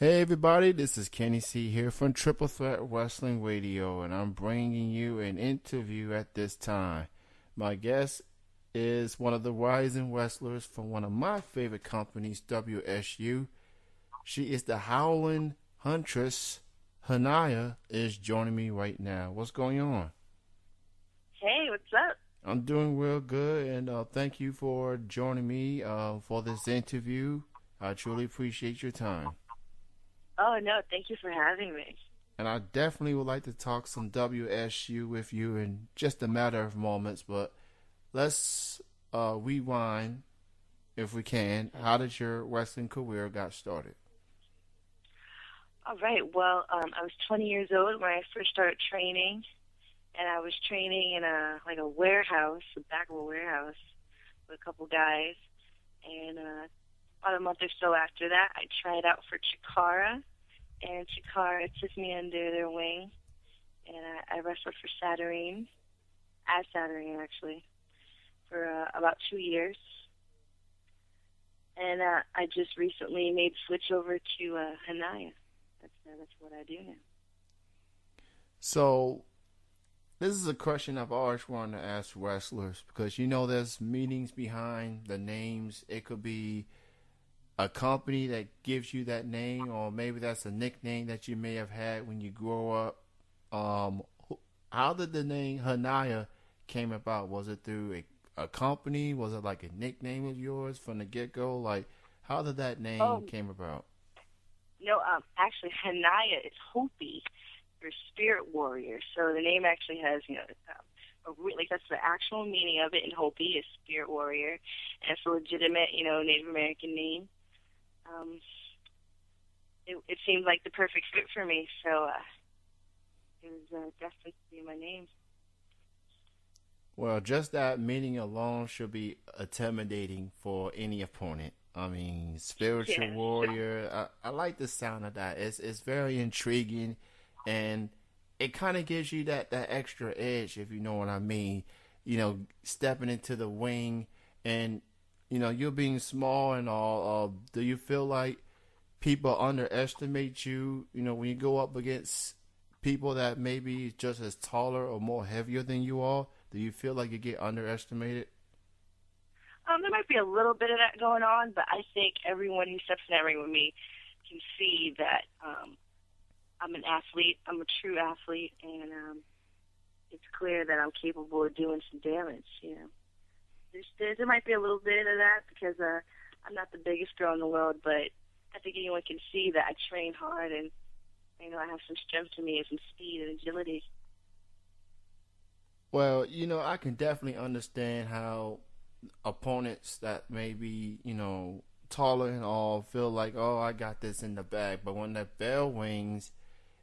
Hey everybody, this is Kenny C here from Triple Threat Wrestling Radio, and I'm bringing you an interview at this time. My guest is one of the rising wrestlers from one of my favorite companies, WSU. She is the Howling Huntress. Hania is joining me right now. What's going on? Hey, what's up? I'm doing real good, and thank you for joining me for this interview. I truly appreciate your time. Oh, no, thank you for having me. And I definitely would like to talk some WSU with you in just a matter of moments, but let's rewind if we can. How did your wrestling career got started? All right, well, I was 20 years old when I first started training, and I was training in a warehouse, the back of a warehouse, with a couple guys. And about a month or so after that, I tried out for Chikara, and Chikara took me under their wing, and I wrestled for Saturnine, at Saturnine actually, for about 2 years. And I just recently made the switch over to Hania. That's what I do now. So, this is a question I've always wanted to ask wrestlers because there's meanings behind the names. It could be a company that gives you that name, or maybe that's a nickname that you may have had when you grow up. Um, how did the name Hania came about? Was it through a company? Was it like a nickname of yours from the get go? Like, how did that name Oh, came about? no, actually, Hania is Hopi, or spirit warrior. So the name actually has, like that's the actual meaning of it in Hopi is spirit warrior, and it's a legitimate, Native American name. Um, it seemed like the perfect fit for me, so it was destined to be my name. Well, just that meaning alone should be intimidating for any opponent. I mean, spiritual Yes. warrior. I like the sound of that. It's very intriguing, and it kind of gives you that extra edge, if you know what I mean. Stepping into the wing, and you're being small and all. Do you feel like people underestimate you? When you go up against people that maybe just as taller or more heavier than you are, do you feel like you get underestimated? There might be a little bit of that going on, but I think everyone who steps in that ring with me can see that I'm an athlete. I'm a true athlete, and it's clear that I'm capable of doing some damage. There might be a little bit of that because I'm not the biggest girl in the world, but I think anyone can see that I train hard and I have some strength to me and some speed and agility. Well, I can definitely understand how opponents that may be, taller and all feel like, oh, I got this in the bag. But when that bell rings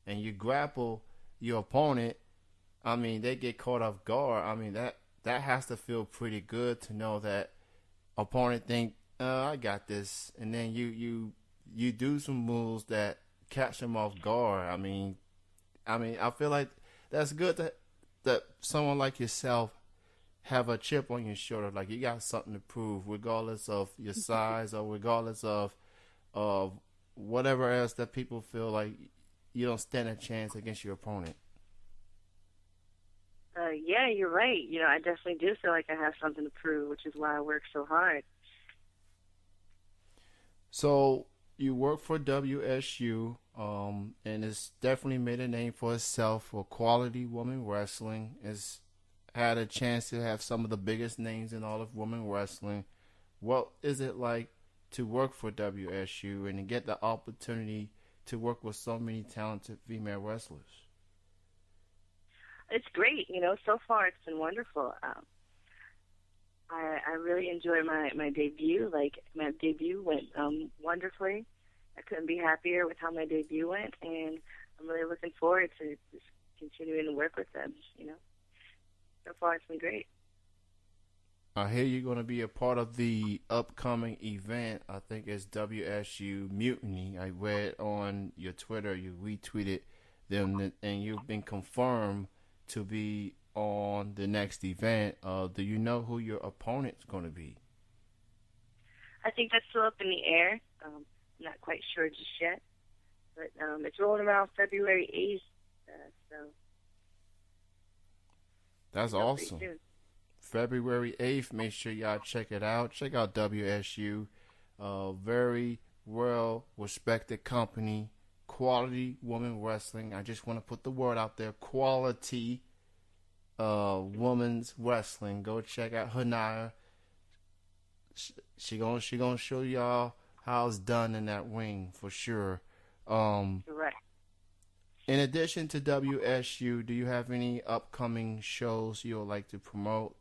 and you grapple your opponent, I mean, they get caught off guard. I mean, that has to feel pretty good to know that opponent think, I got this, and then you do some moves that catch them off guard. I mean, I feel like that's good that someone like yourself have a chip on your shoulder, like you got something to prove, regardless of your size or regardless of whatever else that people feel like you don't stand a chance against your opponent. Yeah, you're right. I definitely do feel like I have something to prove, which is why I work so hard. So you work for WSU, and it's definitely made a name for itself for quality women wrestling. It's had a chance to have some of the biggest names in all of women wrestling. What is it like to work for WSU and to get the opportunity to work with so many talented female wrestlers? It's great. So far it's been wonderful. I really enjoyed my debut. Like, my debut went wonderfully. I couldn't be happier with how my debut went, and I'm really looking forward to just continuing to work with them. So far it's been great. I hear you're going to be a part of the upcoming event. I think it's WSU Mutiny. I read on your Twitter, you retweeted them, and you've been confirmed to be on the next event. Do you know who your opponent's going to be? I think that's still up in the air. I'm not quite sure just yet. But it's rolling around February 8th, so That's it's up pretty awesome. soon. February 8th. Make sure y'all check it out. Check out WSU. Very well respected company. Quality woman wrestling. I just want to put the word out there. Quality women's wrestling. Go check out Hania. She gonna show y'all how it's done in that ring for sure. Correct. In addition to WSU, do you have any upcoming shows you would like to promote?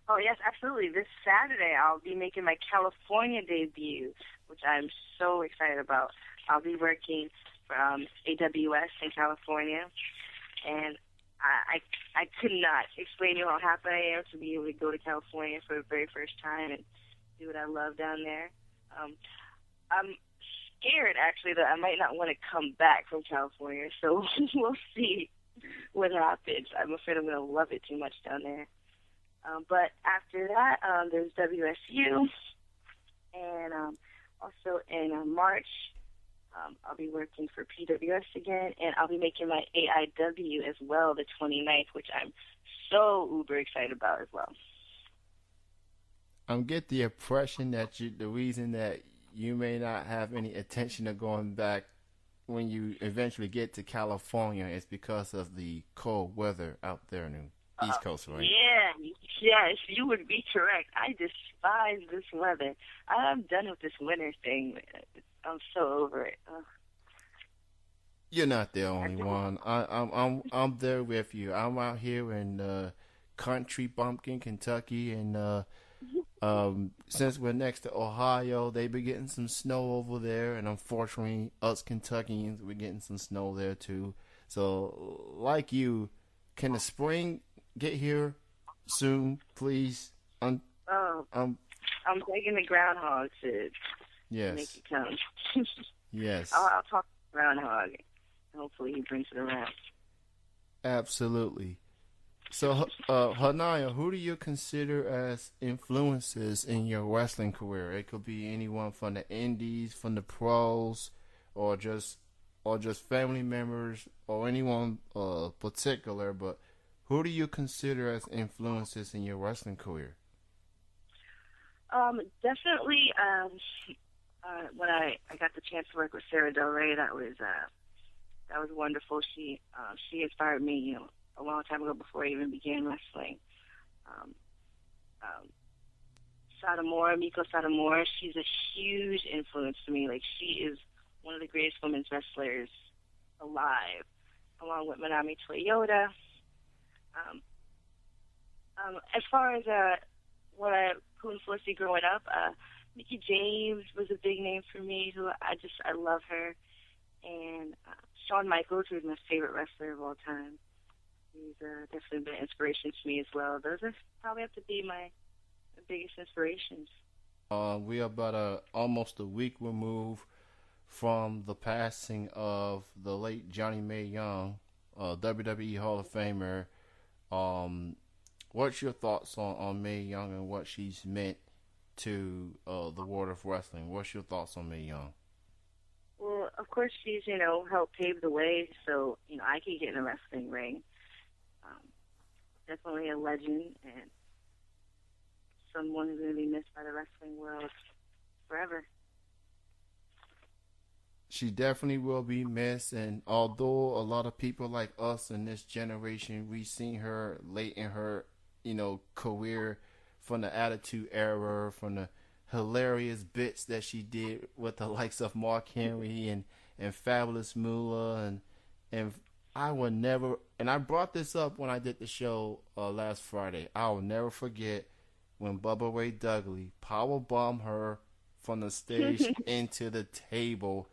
Oh, yes, absolutely. This Saturday, I'll be making my California debut, which I'm so excited about. I'll be working for AWS in California, and I could not explain to you how happy I am to be able to go to California for the very first time and do what I love down there. I'm scared, actually, that I might not want to come back from California, so we'll see what happens. I'm afraid I'm going to love it too much down there. But after that, there's WSU, and also in March, I'll be working for PWS again, and I'll be making my AIW as well, the 29th, which I'm so uber excited about as well. I'm get the impression that the reason that you may not have any intention of going back when you eventually get to California is because of the cold weather out there in the East Coast, right? Yeah, yes, you would be correct. I despise this weather. I'm done with this winter thing. I'm so over it. You're not the only one. I'm there with you. I'm out here in country bumpkin, Kentucky, and since we're next to Ohio, they be getting some snow over there, and unfortunately, us Kentuckians, we're getting some snow there too. So, like you, can the spring get here soon, please? I'm begging the groundhog to make it come. Yes. I'll talk to the groundhog. Hopefully, he brings it around. Absolutely. So, Hania, who do you consider as influences in your wrestling career? It could be anyone from the indies, from the pros, or just family members, or anyone particular. But who do you consider as influences in your wrestling career? Definitely. When I got the chance to work with Sarah Del Rey, that was wonderful. She inspired me, a long time ago before I even began wrestling. Miko Satomura, she's a huge influence to me. Like, she is one of the greatest women's wrestlers alive, along with Manami Toyota. As far as who influenced me growing up, Mickie James was a big name for me. I love her, and Shawn Michaels, who's my favorite wrestler of all time. He's definitely been an inspiration to me as well. Those are probably have to be my biggest inspirations. We are about almost a week removed from the passing of the late Johnny Mae Young, WWE Hall of Famer. What's your thoughts on Mae Young and what she's meant to the world of wrestling? What's your thoughts on Mae Young? Well, of course, she's helped pave the way so I can get in a wrestling ring. Definitely a legend and someone who's going to be missed by the wrestling world forever. She definitely will be missed, and although a lot of people like us in this generation, we seen her late in her, career, from the Attitude Era, from the hilarious bits that she did with the likes of Mark Henry and Fabulous Moolah, and I will never, and I brought this up when I did the show last Friday, I will never forget when Bubba Ray Dudley powerbombed her from the stage into the table.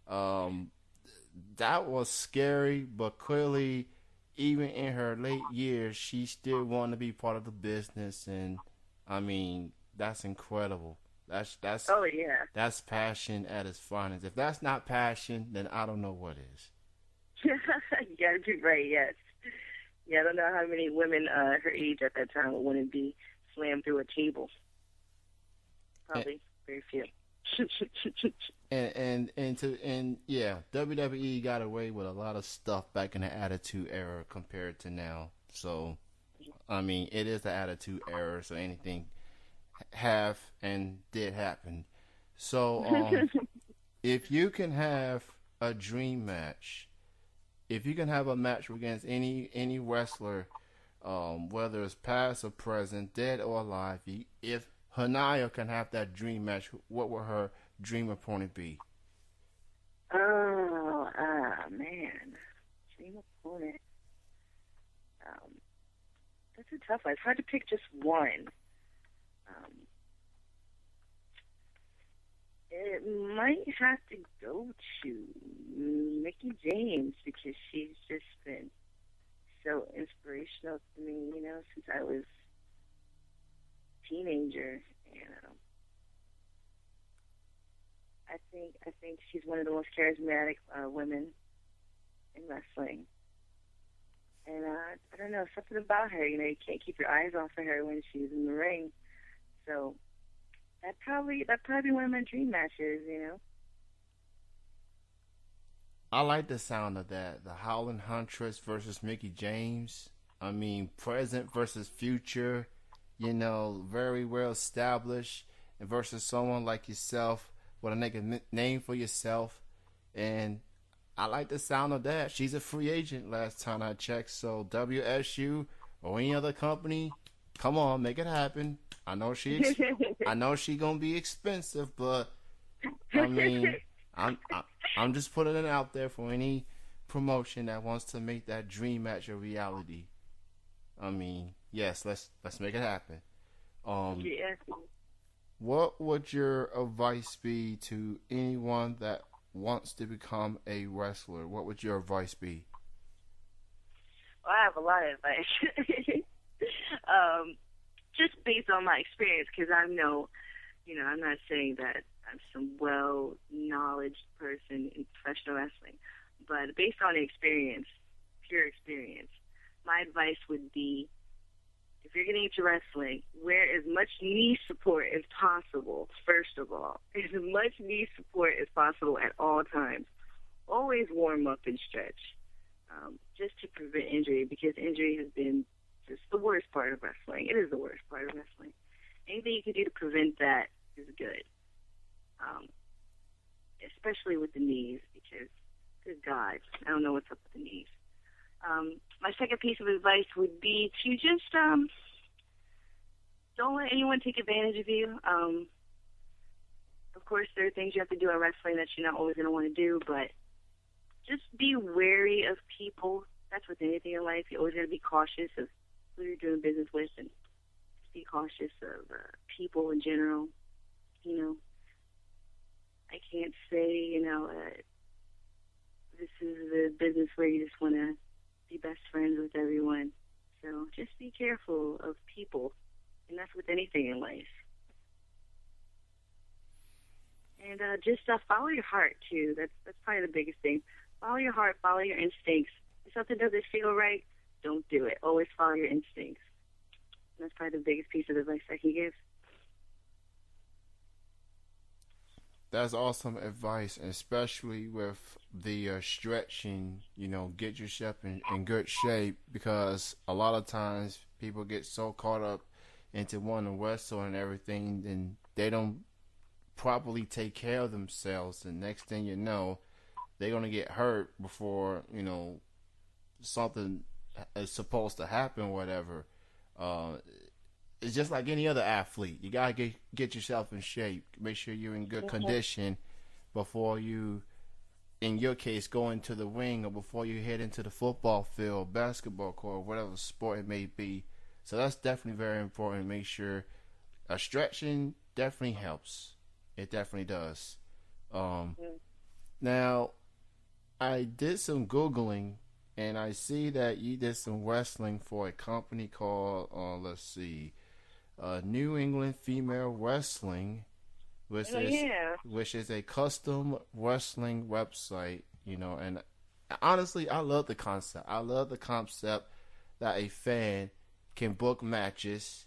That was scary, but clearly, even in her late years, she still wanted to be part of the business, and I mean, that's incredible. That's oh yeah, that's passion at its finest. If that's not passion, then I don't know what is. You gotta be right. Yes. Yeah, I don't know how many women her age at that time wouldn't be slammed through a table. Probably very few. And yeah, WWE got away with a lot of stuff back in the Attitude Era compared to now. So I mean, it is the Attitude Era, so anything have and did happen. So if you can have a dream match, if you can have a match against any wrestler, whether it's past or present, dead or alive, if Hania can have that dream match, what would her dream opponent be? Oh, man. Dream opponent. Um, that's a tough one. It's hard to pick just one. Um, it might have to go to Mickey James because she's just been so inspirational to me, since I was a teenager. And I think she's one of the most charismatic women in wrestling. And I don't know, something about her, you can't keep your eyes off of her when she's in the ring. So that'd probably be one of. My dream matches. I like the sound of that. The Howling Huntress versus Mickey James. I mean, present versus future. Very well established, and versus someone like yourself with a name for yourself. And I like the sound of that. She's a free agent last time I checked. So WSU or any other company, come on, make it happen. I know she gonna be expensive, but I mean, I'm just putting it out there for any promotion that wants to make that dream match a reality. I mean, yes, let's make it happen. Yeah. What would your advice be to anyone that wants to become a wrestler? What would your advice be? Well, I have a lot of advice. Just based on my experience, because I know, I'm not saying that I'm some well-knowledge person in professional wrestling, but based on experience, pure experience, my advice would be, if you're getting into wrestling, wear as much knee support as possible, first of all. As much knee support as possible at all times. Always warm up and stretch, just to prevent injury, because injury has been just the worst part of wrestling. It is the worst part of wrestling. Anything you can do to prevent that is good, especially with the knees, because, good God, I don't know what's up with the knees. My second piece of advice would be to just don't let anyone take advantage of you. Of course, there are things you have to do in wrestling that you're not always going to want to do, but just be wary of people. That's with anything in life. You always got to be cautious of who you're doing business with, and be cautious of people in general. I can't say, this is the business where you just want to be best friends with everyone. So just be careful of people, and that's with anything in life. And just follow your heart too. That's probably the biggest thing. Follow your heart, follow your instincts. If something doesn't feel right, don't do it. Always follow your instincts. And that's probably the biggest piece of advice I can give. That's awesome advice, especially with the stretching. Get yourself in good shape, because a lot of times people get so caught up into wanting to wrestle and everything, then they don't properly take care of themselves. And next thing you know, they're gonna get hurt before something is supposed to happen. Whatever. It's just like any other athlete. You gotta get yourself in shape. Make sure you're in good condition before you, in your case, go into the ring, or before you head into the football field, basketball court, whatever sport it may be. So that's definitely very important. Make sure stretching definitely helps. It definitely does. Now, I did some Googling, and I see that you did some wrestling for a company called, New England Female Wrestling, which is a custom wrestling website, and honestly, I love the concept. I love the concept that a fan can book matches,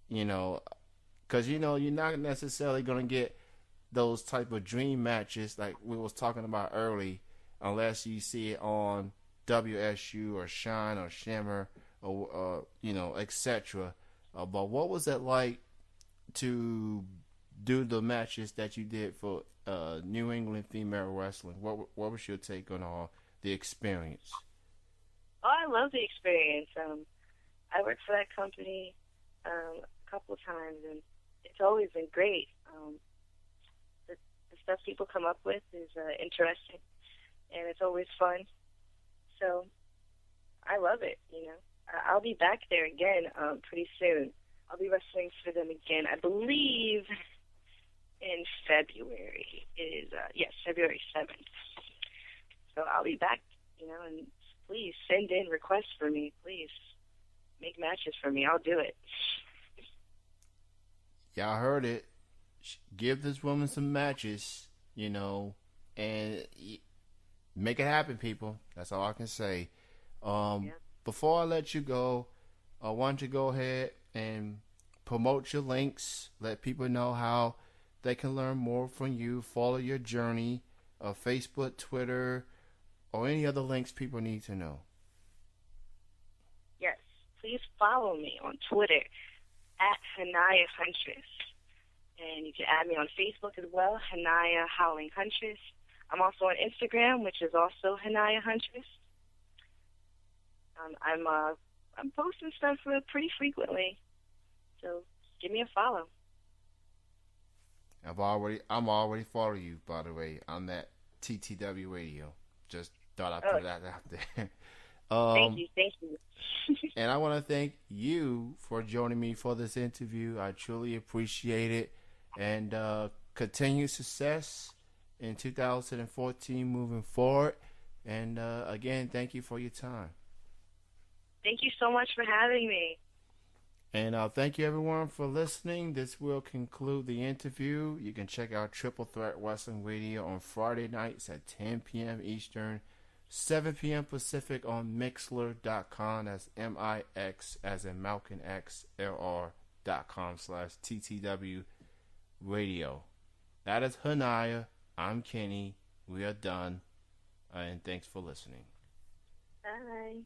because, you're not necessarily going to get those type of dream matches like we was talking about early, unless you see it on WSU or Shine or Shimmer or etc. But what was it like to do the matches that you did for New England Female Wrestling? What was your take on all the experience? Oh, I love the experience. I worked for that company a couple of times, and it's always been great. The stuff people come up with is interesting, and it's always fun. So I love it. I'll be back there again pretty soon. I'll be wrestling for them again, I believe, in February. It is February 7th. So I'll be back, and please send in requests for me. Please make matches for me. I'll do it. Y'all heard it. Give this woman some matches, and make it happen, people. That's all I can say. Before I let you go, I want you to go ahead and promote your links. Let people know how they can learn more from you, follow your journey, Facebook, Twitter, or any other links people need to know. Yes, please follow me on Twitter at Hania Huntress. And you can add me on Facebook as well, Hania Howling Huntress. I'm also on Instagram, which is also Hania Huntress. I'm posting stuff pretty frequently, so give me a follow. I'm already following you, by the way. I'm at TTW Radio. Just thought I'd put that out there. Thank you. And I want to thank you for joining me for this interview. I truly appreciate it, and continued success in 2014 moving forward. And again, thank you for your time. Thank you so much for having me. And thank you, everyone, for listening. This will conclude the interview. You can check out Triple Threat Wrestling Radio on Friday nights at 10 p.m. Eastern, 7 p.m. Pacific on Mixlr.com. That's MIX as in Malcolm X LR.com/TTW Radio. That is Hania. I'm Kenny. We are done. And thanks for listening. Bye.